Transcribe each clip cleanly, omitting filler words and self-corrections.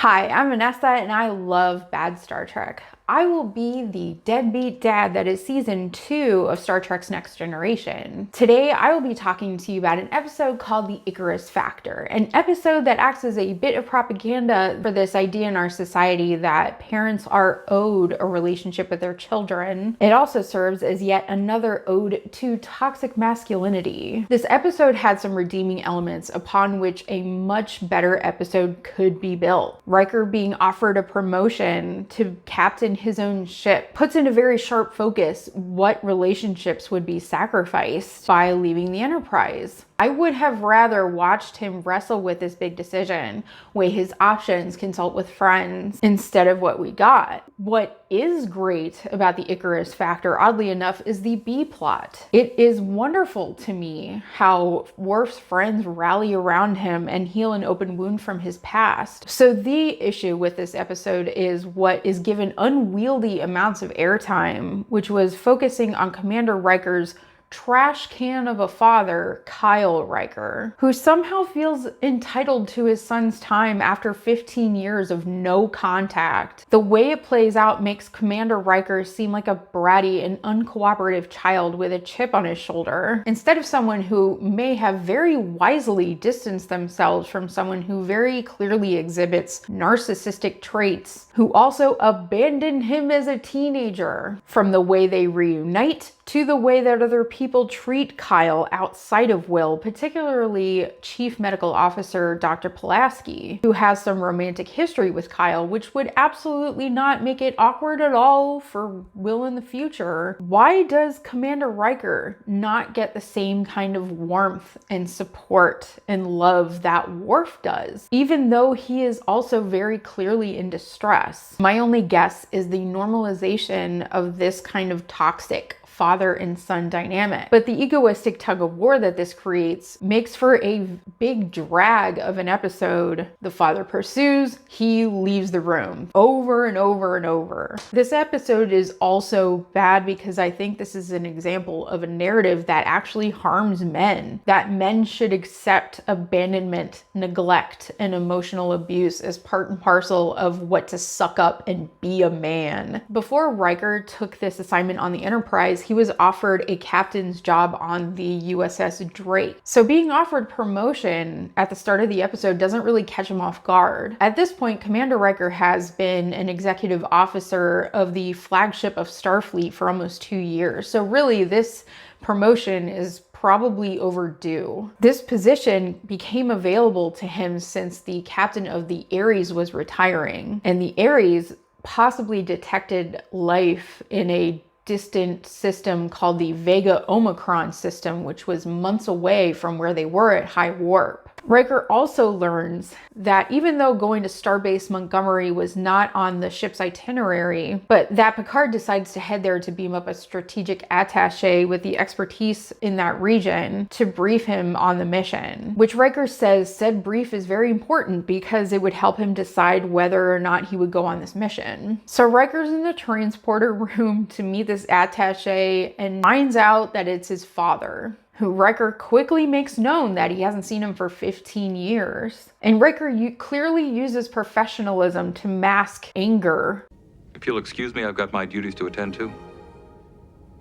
Hi, I'm Vanessa and I love bad Star Trek. I will be the deadbeat dad that is season 2 of Star Trek's Next Generation. Today, I will be talking to you about an episode called the Icarus Factor, an episode that acts as a bit of propaganda for this idea in our society that parents are owed a relationship with their children. It also serves as yet another ode to toxic masculinity. This episode had some redeeming elements upon which a much better episode could be built. Riker being offered a promotion to captain his own ship puts into very sharp focus what relationships would be sacrificed by leaving the Enterprise. I would have rather watched him wrestle with this big decision, weigh his options, consult with friends, instead of what we got. What is great about the Icarus Factor, oddly enough, is the B plot. It is wonderful to me how Worf's friends rally around him and heal an open wound from his past. So the issue with this episode is what is given unwieldy amounts of airtime, which was focusing on Commander Riker's trash can of a father, Kyle Riker, who somehow feels entitled to his son's time after 15 years of no contact. The way it plays out makes Commander Riker seem like a bratty and uncooperative child with a chip on his shoulder, instead of someone who may have very wisely distanced themselves from someone who very clearly exhibits narcissistic traits, who also abandoned him as a teenager. From the way they reunite to the way that other people treat Kyle outside of Will, particularly Chief Medical Officer Dr. Pulaski, who has some romantic history with Kyle, which would absolutely not make it awkward at all for Will in the future. Why does Commander Riker not get the same kind of warmth and support and love that Worf does, even though he is also very clearly in distress? My only guess is the normalization of this kind of toxic father and son dynamic. But the egoistic tug of war that this creates makes for a big drag of an episode. The father pursues, he leaves the room over and over and over. This episode is also bad because I think this is an example of a narrative that actually harms men, that men should accept abandonment, neglect, and emotional abuse as part and parcel of what to suck up and be a man. Before Riker took this assignment on the Enterprise, he was offered a captain's job on the USS Drake. So being offered promotion at the start of the episode doesn't really catch him off guard. At this point, Commander Riker has been an executive officer of the flagship of Starfleet for almost 2 years. So really, this promotion is probably overdue. This position became available to him since the captain of the Ares was retiring, and the Ares possibly detected life in a distant system called the Vega Omicron system, which was months away from where they were at high warp. Riker also learns that even though going to Starbase Montgomery was not on the ship's itinerary, but that Picard decides to head there to beam up a strategic attaché with the expertise in that region to brief him on the mission, which Riker says said brief is very important because it would help him decide whether or not he would go on this mission. So Riker's in the transporter room to meet this attaché and finds out that it's his father, who Riker quickly makes known that he hasn't seen him for 15 years. And Riker clearly uses professionalism to mask anger. If you'll excuse me, I've got my duties to attend to.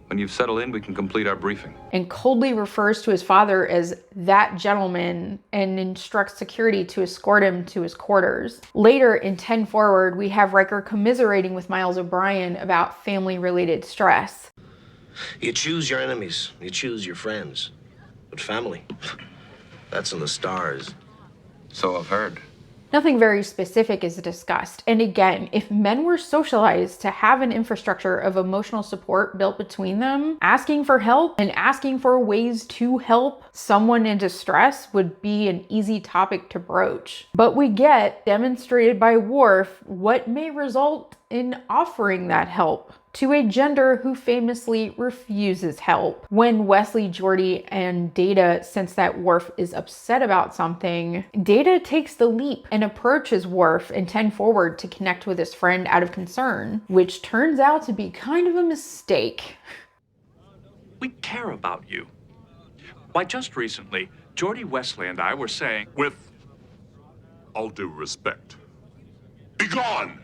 When you've settled in, we can complete our briefing. And coldly refers to his father as that gentleman and instructs security to escort him to his quarters. Later in 10 Forward, we have Riker commiserating with Miles O'Brien about family-related stress. You choose your enemies, you choose your friends. But family, that's in the stars. So I've heard. Nothing very specific is discussed. And again, if men were socialized to have an infrastructure of emotional support built between them, asking for help and asking for ways to help someone in distress would be an easy topic to broach. But we get, demonstrated by Worf, what may result in offering that help to a gender who famously refuses help. When Wesley, Geordi, and Data sense that Worf is upset about something, Data takes the leap and approaches Worf in 10 Forward to connect with his friend out of concern, which turns out to be kind of a mistake. We care about you. Why, just recently, Geordi, Wesley, and I were saying, With all due respect, gone!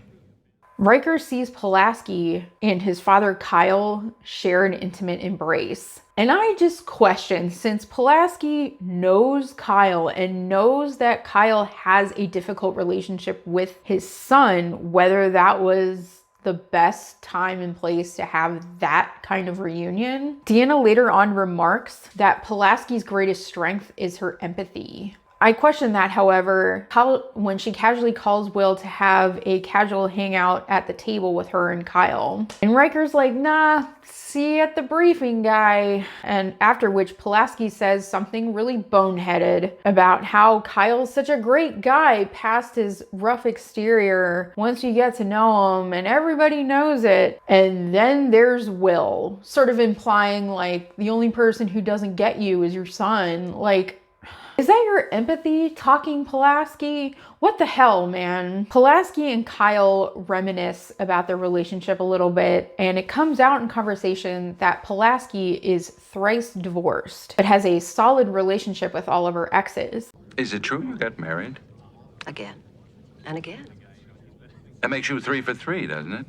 Riker sees Pulaski and his father Kyle share an intimate embrace. And I just question, since Pulaski knows Kyle and knows that Kyle has a difficult relationship with his son, whether that was the best time and place to have that kind of reunion. Deanna later on remarks that Pulaski's greatest strength is her empathy. I question that, however, when she casually calls Will to have a casual hangout at the table with her and Kyle. And Riker's like, nah, see you at the briefing, guy. And after which Pulaski says something really boneheaded about how Kyle's such a great guy past his rough exterior once you get to know him, and everybody knows it. And then there's Will, sort of implying like the only person who doesn't get you is your son. Like, is that your empathy talking, Pulaski? What the hell, man? Pulaski and Kyle reminisce about their relationship a little bit, and it comes out in conversation that Pulaski is thrice divorced, but has a solid relationship with all of her exes. Is it true you got married? Again and again. That makes you 3 for 3, doesn't it?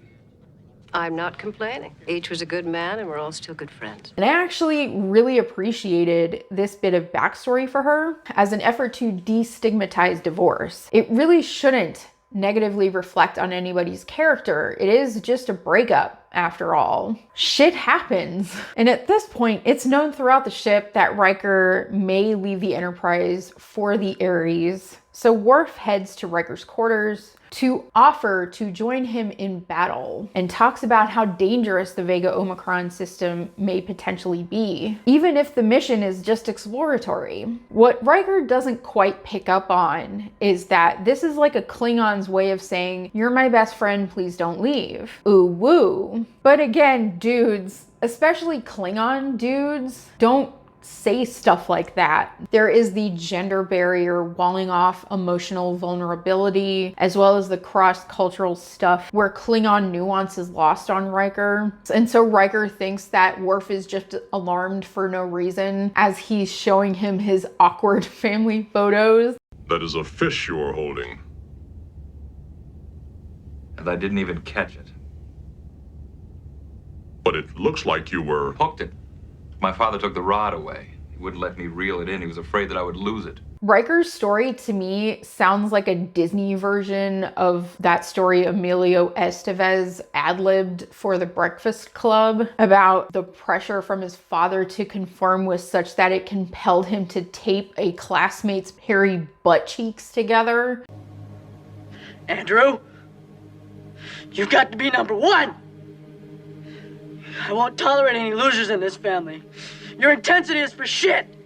I'm not complaining. Each was a good man, and we're all still good friends. And I actually really appreciated this bit of backstory for her as an effort to destigmatize divorce. It really shouldn't negatively reflect on anybody's character. It is just a breakup, after all. Shit happens. And at this point, it's known throughout the ship that Riker may leave the Enterprise for the Ares. So Worf heads to Rikers Quarters to offer to join him in battle, and talks about how dangerous the Vega Omicron system may potentially be, even if the mission is just exploratory. What Riker doesn't quite pick up on is that this is like a Klingon's way of saying, you're my best friend, please don't leave. Ooh woo. But again, dudes, especially Klingon dudes, don't say stuff like that. There is the gender barrier walling off emotional vulnerability, as well as the cross-cultural stuff where Klingon nuance is lost on Riker. And so Riker thinks that Worf is just alarmed for no reason as he's showing him his awkward family photos. That is a fish you are holding. And I didn't even catch it. But it looks like you were... Hooked it. My father took the rod away. He wouldn't let me reel it in. He was afraid that I would lose it. Riker's story to me sounds like a Disney version of that story Emilio Estevez ad-libbed for The Breakfast Club about the pressure from his father to conform was such that it compelled him to tape a classmate's hairy butt cheeks together. Andrew, you've got to be number one. I won't tolerate any losers in this family. Your intensity is for shit.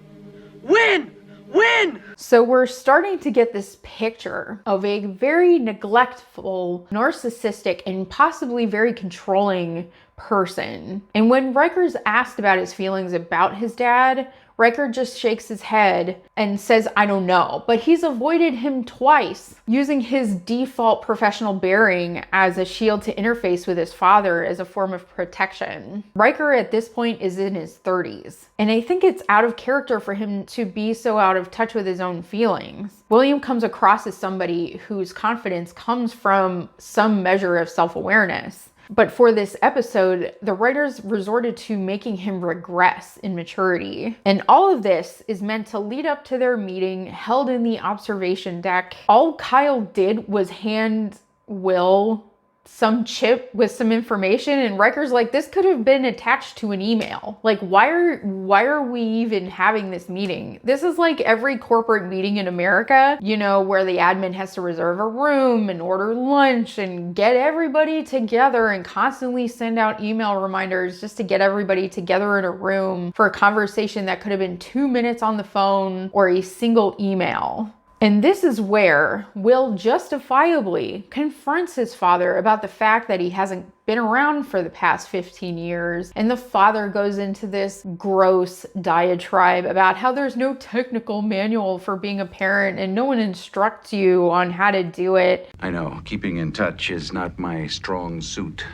Win! Win! So we're starting to get this picture of a very neglectful, narcissistic, and possibly very controlling person. And when Riker's asked about his feelings about his dad, Riker just shakes his head and says, I don't know. But he's avoided him twice, using his default professional bearing as a shield to interface with his father as a form of protection. Riker at this point is in his 30s. And I think it's out of character for him to be so out of touch with his own feelings. William comes across as somebody whose confidence comes from some measure of self-awareness. But for this episode, the writers resorted to making him regress in maturity. And all of this is meant to lead up to their meeting held in the observation deck. All Kyle did was hand Will some chip with some information, and Riker's like, this could have been attached to an email. Like, why are we even having this meeting? This is like every corporate meeting in America, you know, where the admin has to reserve a room and order lunch and get everybody together and constantly send out email reminders just to get everybody together in a room for a conversation that could have been 2 minutes on the phone or a single email. And this is where Will justifiably confronts his father about the fact that he hasn't been around for the past 15 years. And the father goes into this gross diatribe about how there's no technical manual for being a parent and no one instructs you on how to do it. I know, keeping in touch is not my strong suit.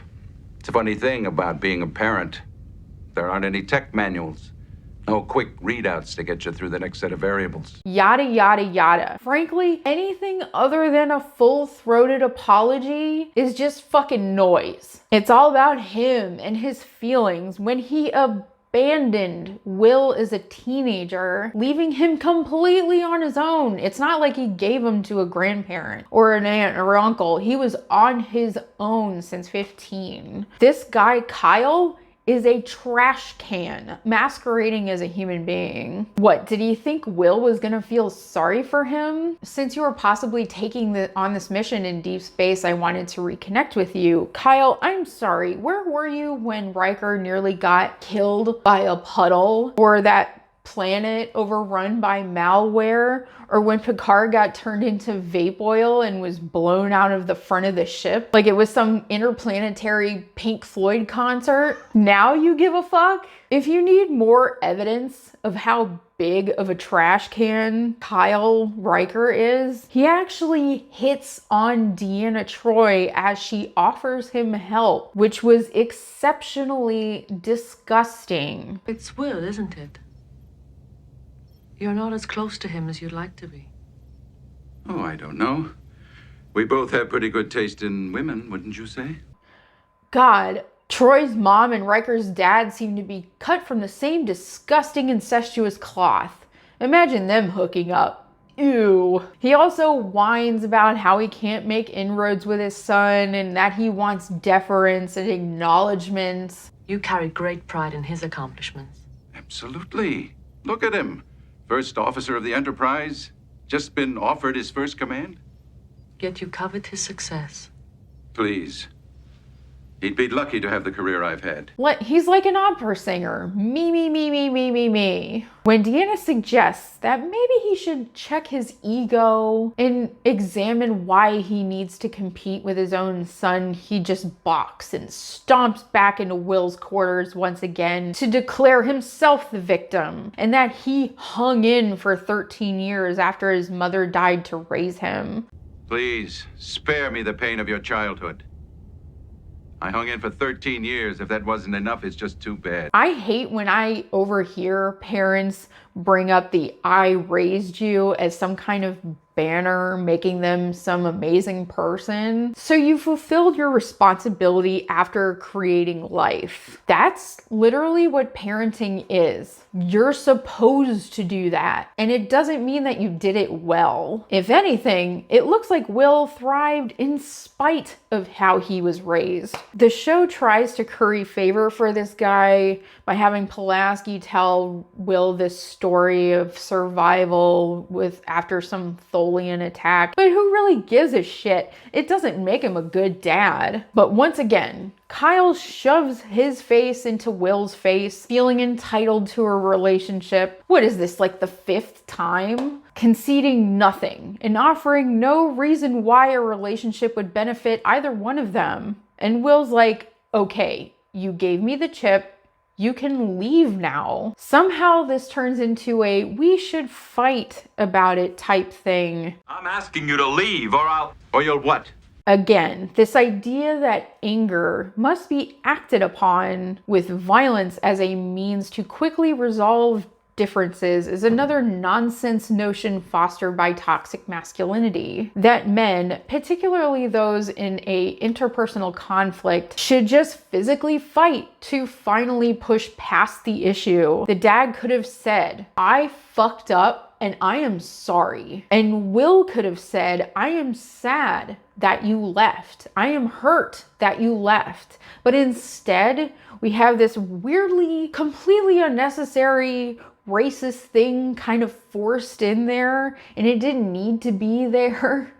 It's a funny thing about being a parent. There aren't any tech manuals. No quick readouts to get you through the next set of variables. Yada, yada, yada. Frankly, anything other than a full-throated apology is just fucking noise. It's all about him and his feelings when he abandoned Will as a teenager, leaving him completely on his own. It's not like he gave him to a grandparent or an aunt or uncle. He was on his own since 15. This guy, Kyle, is a trash can masquerading as a human being. What, did he think Will was gonna feel sorry for him? Since you were possibly taking on this mission in deep space, I wanted to reconnect with you. Kyle, I'm sorry, where were you when Riker nearly got killed by a puddle, or that planet overrun by malware, or when Picard got turned into vape oil and was blown out of the front of the ship like it was some interplanetary Pink Floyd concert? Now you give a fuck? If you need more evidence of how big of a trash can Kyle Riker is, he actually hits on Deanna Troi as she offers him help, which was exceptionally disgusting. It's Will, isn't it? You're not as close to him as you'd like to be. Oh, I don't know. We both have pretty good taste in women, wouldn't you say? God, Troy's mom and Riker's dad seem to be cut from the same disgusting incestuous cloth. Imagine them hooking up. Ew. He also whines about how he can't make inroads with his son and that he wants deference and acknowledgement. You carry great pride in his accomplishments. Absolutely. Look at him. First officer of the Enterprise, just been offered his first command. Yet you covet his success. Please. He'd be lucky to have the career I've had. He's like an opera singer. Me, me, me, me, me, me, me. When Deanna suggests that maybe he should check his ego and examine why he needs to compete with his own son, he just balks and stomps back into Will's quarters once again to declare himself the victim and that he hung in for 13 years after his mother died to raise him. Please, spare me the pain of your childhood. I hung in for 13 years. If that wasn't enough, it's just too bad. I hate when I overhear parents bring up the "I raised you" as some kind of banner, making them some amazing person. So you fulfilled your responsibility after creating life. That's literally what parenting is. You're supposed to do that. And it doesn't mean that you did it well. If anything, it looks like Will thrived in spite of how he was raised. The show tries to curry favor for this guy by having Pulaski tell Will this story of survival after some Tholian attack. But who really gives a shit? It doesn't make him a good dad. But once again, Kyle shoves his face into Will's face, feeling entitled to a relationship. What is this, like the 5th time? Conceding nothing and offering no reason why a relationship would benefit either one of them. And Will's like, okay, you gave me the chip. You can leave now. Somehow this turns into a "we should fight about it" type thing. I'm asking you to leave or you'll what? Again, this idea that anger must be acted upon with violence as a means to quickly resolve differences is another nonsense notion fostered by toxic masculinity. That men, particularly those in a interpersonal conflict, should just physically fight to finally push past the issue. The dad could have said, "I fucked up and I am sorry." And Will could have said, "I am sad that you left. I am hurt that you left." But instead, we have this weirdly, completely unnecessary racist thing kind of forced in there, and it didn't need to be there.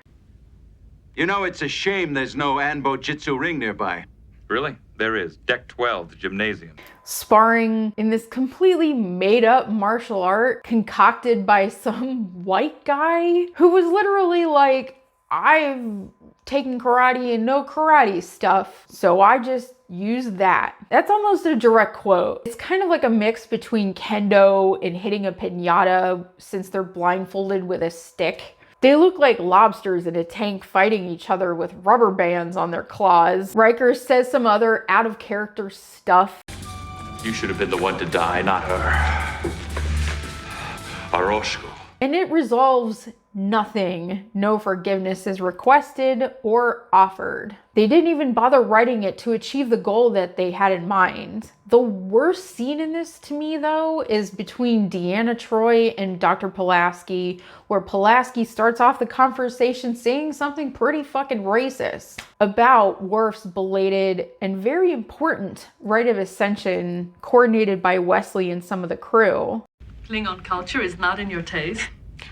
You know, it's a shame there's no Anbo Jitsu ring nearby. Really? There is. Deck 12, the gymnasium. Sparring in this completely made up martial art concocted by some white guy who was literally like, "I've taken karate and know karate stuff, so I just use that." That's almost a direct quote. It's kind of like a mix between kendo and hitting a piñata since they're blindfolded with a stick. They look like lobsters in a tank fighting each other with rubber bands on their claws. Riker says some other out of character stuff. You should have been the one to die, not her. Aroshko. And it resolves nothing. No forgiveness is requested or offered. They didn't even bother writing it to achieve the goal that they had in mind. The worst scene in this to me, though, is between Deanna Troi and Dr. Pulaski, where Pulaski starts off the conversation saying something pretty fucking racist about Worf's belated and very important rite of ascension coordinated by Wesley and some of the crew. Klingon culture is not in your taste.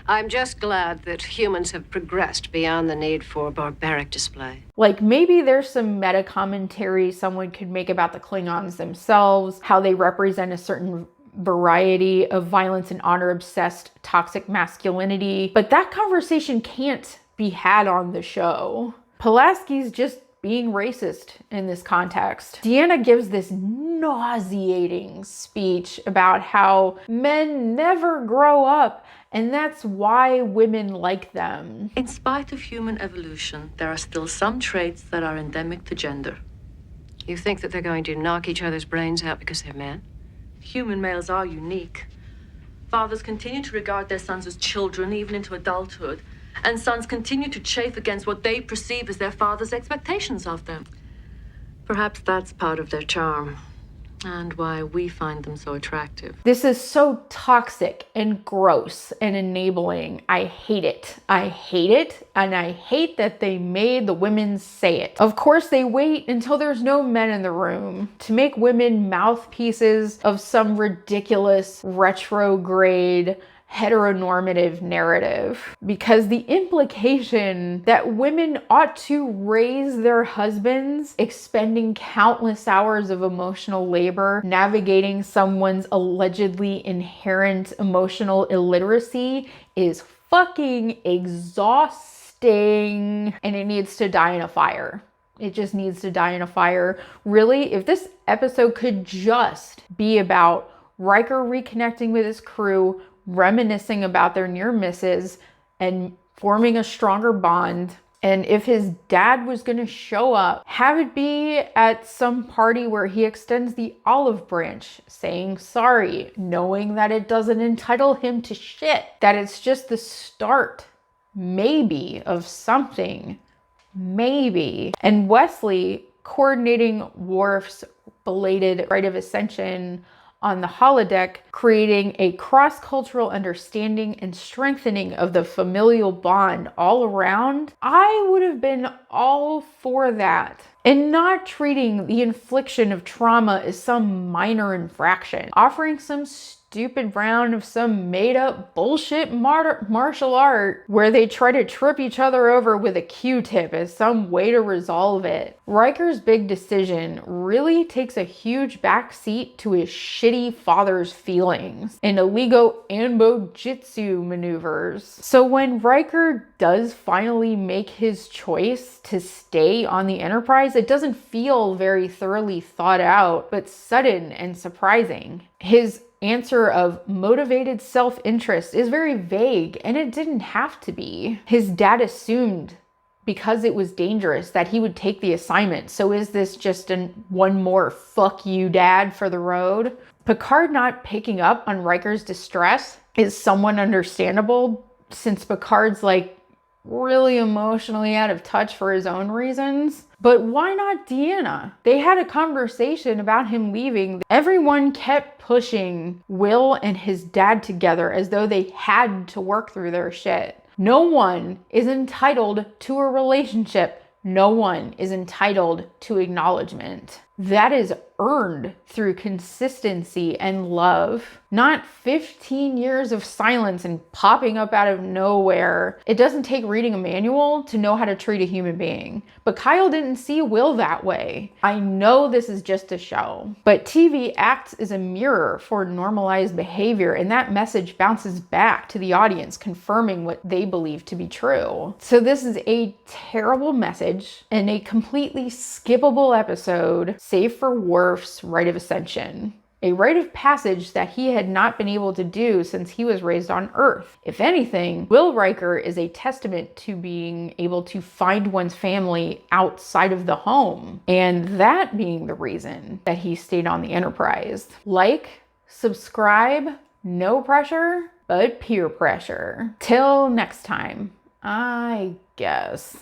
I'm just glad that humans have progressed beyond the need for barbaric display. Like, maybe there's some meta commentary someone could make about the Klingons themselves, how they represent a certain variety of violence and honor obsessed toxic masculinity, but that conversation can't be had on the show. Pulaski's just being racist in this context. Deanna gives this nauseating speech about how men never grow up and that's why women like them. In spite of human evolution, there are still some traits that are endemic to gender. You think that they're going to knock each other's brains out because they're men? Human males are unique. Fathers continue to regard their sons as children even into adulthood, and sons continue to chafe against what they perceive as their father's expectations of them. Perhaps that's part of their charm, and why we find them so attractive. This is so toxic and gross and enabling. I hate it. I hate it, and I hate that they made the women say it. Of course, they wait until there's no men in the room to make women mouthpieces of some ridiculous retrograde heteronormative narrative, because the implication that women ought to raise their husbands, expending countless hours of emotional labor, navigating someone's allegedly inherent emotional illiteracy is fucking exhausting, and it needs to die in a fire. It just needs to die in a fire. Really, if this episode could just be about Riker reconnecting with his crew, reminiscing about their near misses and forming a stronger bond. And if his dad was going to show up, have it be at some party where he extends the olive branch, saying sorry, knowing that it doesn't entitle him to shit, that it's just the start, maybe, of something. Maybe. And Wesley coordinating Worf's belated rite of ascension on the holodeck, creating a cross-cultural understanding and strengthening of the familial bond all around, I would have been all for that. And not treating the infliction of trauma as some minor infraction, offering some stupid round of some made-up bullshit martial art where they try to trip each other over with a Q-tip as some way to resolve it. Riker's big decision really takes a huge backseat to his shitty father's feelings and illegal Anbo jutsu maneuvers. So when Riker does finally make his choice to stay on the Enterprise, it doesn't feel very thoroughly thought out, but sudden and surprising. His answer of motivated self-interest is very vague, and it didn't have to be. His dad assumed because it was dangerous that he would take the assignment. So is this just one more fuck you dad for the road? Picard not picking up on Riker's distress is somewhat understandable, since Picard's like really emotionally out of touch for his own reasons. But why not Deanna? They had a conversation about him leaving. Everyone kept pushing Will and his dad together as though they had to work through their shit. No one is entitled to a relationship. No one is entitled to acknowledgement. That is earned through consistency and love, not 15 years of silence and popping up out of nowhere. It doesn't take reading a manual to know how to treat a human being, but Kyle didn't see Will that way. I know this is just a show, but TV acts as a mirror for normalized behavior, and that message bounces back to the audience, confirming what they believe to be true. So this is a terrible message and a completely skippable episode, save for Worf's rite of ascension, a rite of passage that he had not been able to do since he was raised on Earth. If anything, Will Riker is a testament to being able to find one's family outside of the home, and that being the reason that he stayed on the Enterprise. Like, subscribe, no pressure, but peer pressure. Till next time, I guess.